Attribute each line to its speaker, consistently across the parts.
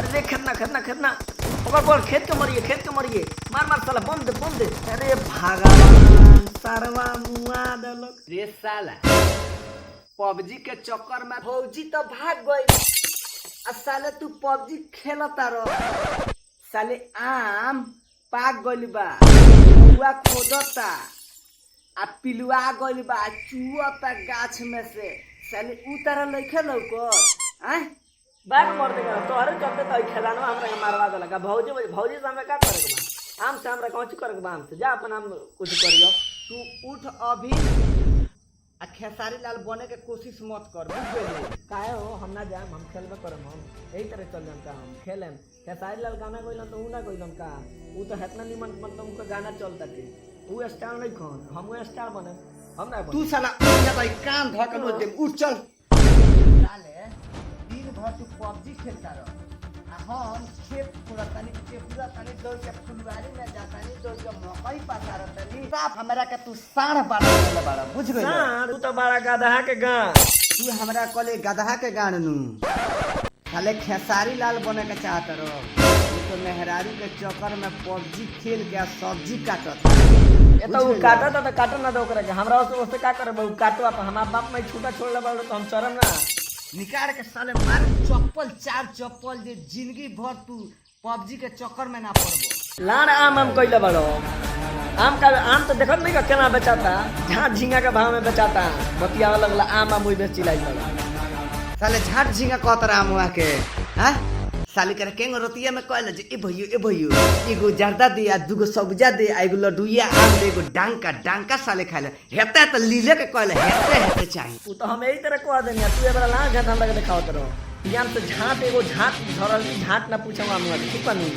Speaker 1: अरे खेतना खेतना खेतना पकड़ पकड़ खेत के मरिए मार मार साला बम दे अरे भगवान सरवा मुआ देलक रे साला पबजी के चक्कर में फौजी तो भाग गई आ साले तू पबजी खेलता रह साले आम पाक गइल बा हुआ खोदता आ पिलुआ गइल बा चुअता गाछ में से साले उतार लइखे लौको आय बाग मर देगा तोहरे चलते तो खेलानो हमरा के मारवा देलका भौजी से हमरा का करे के बा आम से हमरा कौन करे के बा आम से जा अपन आम कुछ करियो तू उठ अभी आ खेसारी लाल बने के कोशिश मत कर बुझ गेली काहे हो हम ना जाम हम खेलबे करम हम यही तरह चल जाम का हम खेलेम खेसारी लाल गाना गइलन तो उ ना गइलन का उ तो हेतना निमन मतलब उनका गाना चलता के उ स्टार नहीं खन हम स्टार बने हम ना
Speaker 2: तू साला उठा भाई कान धक लो दे उठ चल साले दिन भर तू पबजी खेलता रह हम खेत पूरा तनी दौड़ के फुलवारी में जातानी दौड़ के मकई पाता रहतनी साफ हमरा के तू साढ़ बाड़ा देले बाड़ा बुझ गइल
Speaker 1: तू तो बड़ा गधा के गान
Speaker 2: तू हमरा कले गधा के गान नु खाले खेसारी लाल बने के चाहत रहो तू तो मेहरारू के चक्कर में पबजी खेल के सब्जी काटत
Speaker 1: ए तो काटा ना दो करे हमरा उससे का करे बहु काटो अपन हमार बाप में छूटा छोड़ ले तो हम शर्म ना
Speaker 2: निकाल के साले मार चप्पल चार चप्पल जे जिंदगी भर तू पबजी के चक्कर में ना पड़बो
Speaker 1: लान आम कइले बड़ो आम तो देखत नहीं का केना बेचाता झाट झींगा के भाव में बेचाता बतिया लगला आम मुई बेच चिलाई बड़ा
Speaker 2: साले झाट झींगा कहतरा मुआ के हां साली करे केंग रोतिया में कहले जे ए भइयो एगो जर्दा दे आ दुगो सब्जा दे आ एगो लड्डूया आम दे एगो डांका साले खाले हेते त लीले के कहले हेते चाहिए
Speaker 1: उ तो हम यही तरह कह देनी तू एबरा ला घाट हमरा के देखावत रहो यान से झाट एगो झाट झरल झाट ना पूछवा मुआ ठीक बनी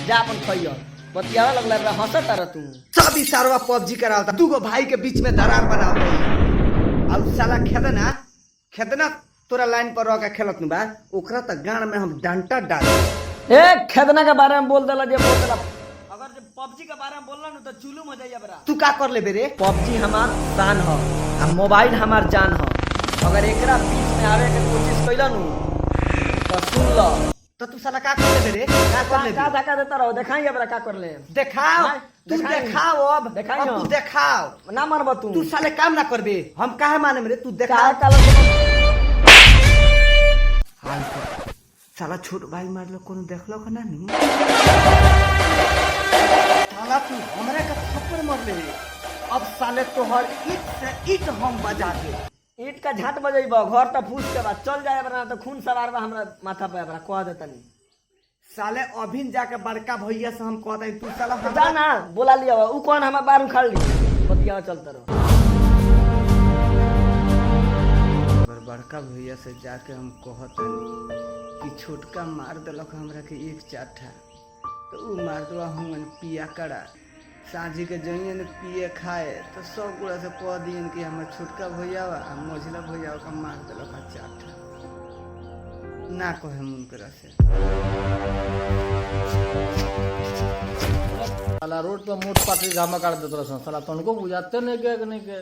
Speaker 1: जा अपन खइयो बतियावा लगला रे हंसत रह तू
Speaker 2: सब इशारवा पबजी करावता दुगो भाई के बीच में दरार बनावता अब साला खेदना तोरा लाइन पर रह के खेलत नु बा ओकरा त गान में हम डंटा डाल
Speaker 1: ए खेदना के बारे में बोल देला जे बोल देला अगर जे पबजी के बारे में बोलला न तो चुलुम हो जाइया बरा
Speaker 2: तू का कर ले बे रे
Speaker 1: पबजी हमार शान ह आ मोबाइल हमार जान ह अगर एकरा बीच में आवे के कोशिश कइला नु तो सुन ल
Speaker 2: तो तू साला का कर ले बे रे का कर ले
Speaker 1: का धक्का देता रहो देखाइए बरा का कर ले
Speaker 2: देखाओ तू देखाओ अब
Speaker 1: देखाइयो
Speaker 2: तू देखाओ
Speaker 1: ना मारबा तू
Speaker 2: तू साले काम ना करबे हम काहे माने रे तू
Speaker 1: का
Speaker 2: देखा
Speaker 1: काला
Speaker 2: साला छोट भाई मार लो कोनो देखलो का ना नी साला तू हमरा का थप्पड़ मार ले अब साले तोहर ईट से ईट हम बजा दे
Speaker 1: ईट का झाट बजैबा घर त फूस के बाद चल जाए बरा तो खून सवार बा हमरा माथा पे बरा कह देतनी
Speaker 2: साले अभिन जाके बड़का भैया से हम कहता तू साला
Speaker 1: जा ना बोला लिया उ कौन हमार बार उखाड़ ली बतिया चलता रहो
Speaker 2: बड़का भैया से जाके हम कहतनी कि छोटका मार देलक हमरा के एक चाठा तो उ मार दो हम पिया करा साझी के जइए ने पिए खाए तो सब गोड़ा से कह दियन कि हमर छोटका भैया आ मझला भैया का मार देलक चाठा ना कहे मुन करा से
Speaker 3: साला रोड पे मोट पाटी घामा काट देत रसन साला तनको बुझाते नहीं के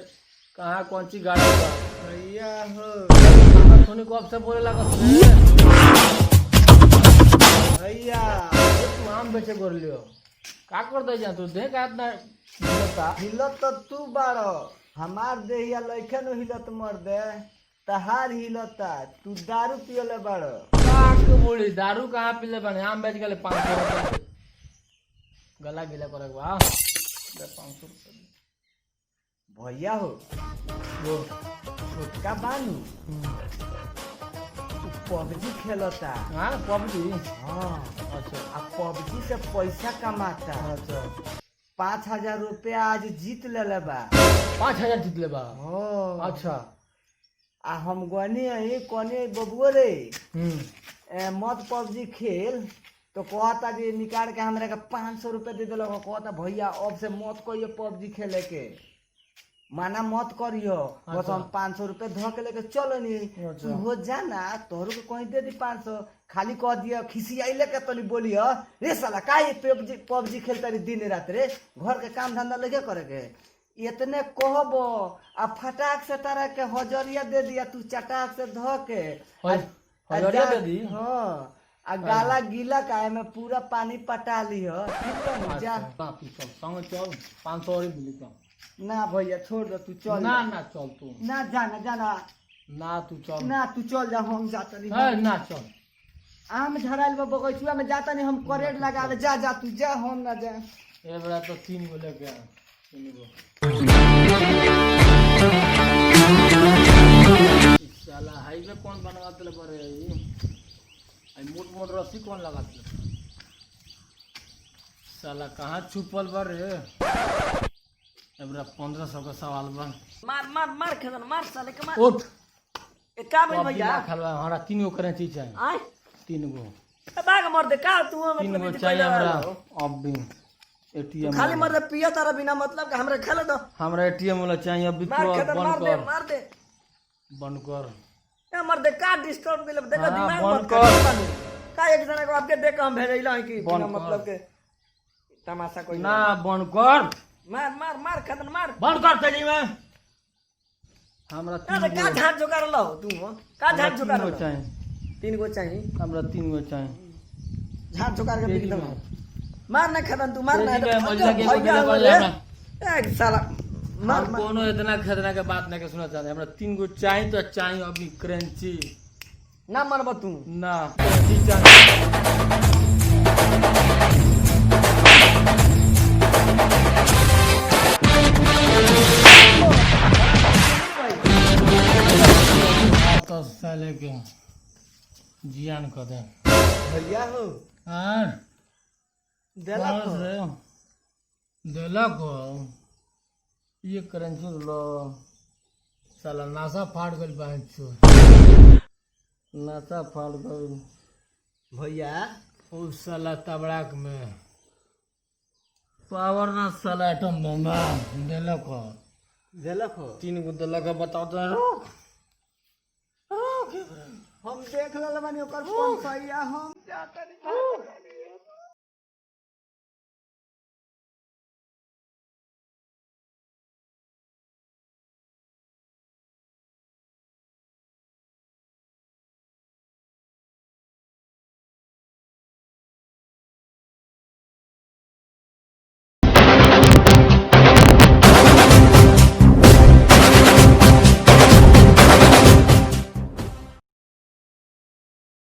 Speaker 3: कहाँ कौन सी गाड़ी बा
Speaker 2: भैया हो
Speaker 3: खाना थोनी कब से बोले लागत रे
Speaker 2: भैया
Speaker 3: तू आम बेचे कर लियो का कर दे जा तू देख इतना हिलता
Speaker 2: हिलत तो तू बाड़ो हमार देहिया लइखे न हिलत मर दे तहार हिलता तू दारू पियले बाड़ो
Speaker 3: काट के बोली दारू कहाँ पीले बने आम बेच गले 500 रुपये गला गिला करे बा 500 रुपये
Speaker 2: भैया हो
Speaker 3: वो
Speaker 2: छोटका बानू पबजी खेलता
Speaker 3: हाँ पबजी
Speaker 2: हाँ
Speaker 3: अच्छा
Speaker 2: आ पबजी से पैसा कमाता
Speaker 3: अच्छा
Speaker 2: 5,000 रुपया आज जीत लेले बा
Speaker 3: 5,000 जीत ले बा
Speaker 2: हो
Speaker 3: अच्छा
Speaker 2: आ हम गने आई कोने बबुआ रे
Speaker 3: हम्म
Speaker 2: मत पबजी खेल तो कहता जे निकाल के हमरा के 500 रुपया दे देलक कहता भैया अब से मत कहियो पबजी खेले के माना मत करियो बस हम 500 रुपया धो के लेके चलो नहीं तू हो जाना तोहरो के कहीं दे दी 500 खाली कह दिया खिसियाइले के तनी बोलियो रे साला काहे पबजी खेलता रे दिन रात रे घर के काम धंधा लगे करे के इतने कहबो आ फटाक से तारा के हजरिया दे दिया तू चटाक से धो के
Speaker 3: हजरिया दे दी
Speaker 2: हां आ गाला गीला का में पूरा पानी पटा लियो ठीक है ना जा
Speaker 3: अच्छा, तू चल संग चल 500 और मिली तो
Speaker 2: ना भैया छोड़ दो तू चल
Speaker 3: ना ना चल तू
Speaker 2: ना जाना जाना
Speaker 3: ना तू चल
Speaker 2: ना तू चल जा हम जाता नहीं
Speaker 3: है ना चल
Speaker 2: आम झराइल बा बगैचुआ में जाता नहीं हम करेट लगावे जा जा तू जा हम ना जा
Speaker 3: ए बड़ा तो 3 गो लेके आ 3 गो साला हाईवे कौन बनवाते बरे ये आई मोट मोट रस्सी कौन लगाते साला कहाँ छुपल बरे एबरा 1500 का सवाल बा
Speaker 1: मार मार मार खदन मार साले के मार
Speaker 3: उठ
Speaker 1: ए का भाई भैया
Speaker 3: खलवा हमारा 3 गो करेंसी चाहिए
Speaker 1: आय
Speaker 3: 3 गो
Speaker 1: ए बाग मर दे का तू
Speaker 3: 3
Speaker 1: मतलब
Speaker 3: गो
Speaker 1: इतनी
Speaker 3: चाहिए
Speaker 1: पहले
Speaker 3: हमरा
Speaker 1: वाला हो।
Speaker 3: अब भी एटीएम
Speaker 1: खाली मर दे पिया तारा बिना मतलब का हमरा खेले दो
Speaker 3: हमरा एटीएम वाला चाहिए अभी
Speaker 1: मार
Speaker 3: तो
Speaker 1: खदन मार दे
Speaker 3: बंद कर
Speaker 1: ए मर दे का डिस्टर्ब के देखो
Speaker 3: हाँ,
Speaker 1: दिमाग
Speaker 3: बंद
Speaker 1: मत
Speaker 3: कर।
Speaker 1: कर का एक जना को आपके देख हम भेजैला है कि बिना
Speaker 3: बंद कर।
Speaker 1: मतलब के तमाशा कोई
Speaker 3: ना बंद कर
Speaker 1: मार मार मार खदन मार
Speaker 3: बंद कर तेजी में हमरा
Speaker 1: अरे
Speaker 3: 3
Speaker 1: का
Speaker 3: गो
Speaker 1: झाट झुका रहो तू हो का झाट झुका
Speaker 3: 3 गो
Speaker 1: रहो
Speaker 3: चाहिए
Speaker 1: 3 गो चाहिए
Speaker 3: हमरा 3 गो चाहिए
Speaker 1: झाट झुका के
Speaker 3: तेजी
Speaker 1: बिक
Speaker 3: में।
Speaker 1: दो मार ना खदन तू मार ना
Speaker 3: तेजी में, मजला के
Speaker 1: भैया
Speaker 3: एगो
Speaker 1: हो
Speaker 3: ले
Speaker 1: रे। एक साला मार
Speaker 3: हम
Speaker 1: मार
Speaker 3: कोनो इतना खतरा के बात नहीं के सुना चाहते हमरा 3 गो चाहिए तो चाहिए अभी करेंसी
Speaker 1: ना मरब तू
Speaker 3: ना करेंसी चाहिए तो साले के जियान कर दे
Speaker 1: भैया हो
Speaker 3: हाँ
Speaker 1: देला
Speaker 3: कौन
Speaker 1: को
Speaker 3: से देला को ये करेंसी लो साला नासा फाड़ गइल बा छो नासा फाड़ गइल
Speaker 1: भैया
Speaker 3: उस साला तबड़ाक में पावर ना साला एटम बम्बा देला को
Speaker 1: देला को
Speaker 3: 3 गो देला का बताओ तो
Speaker 1: हम देख लल बानी ओकर फोन सही हम जाता नहीं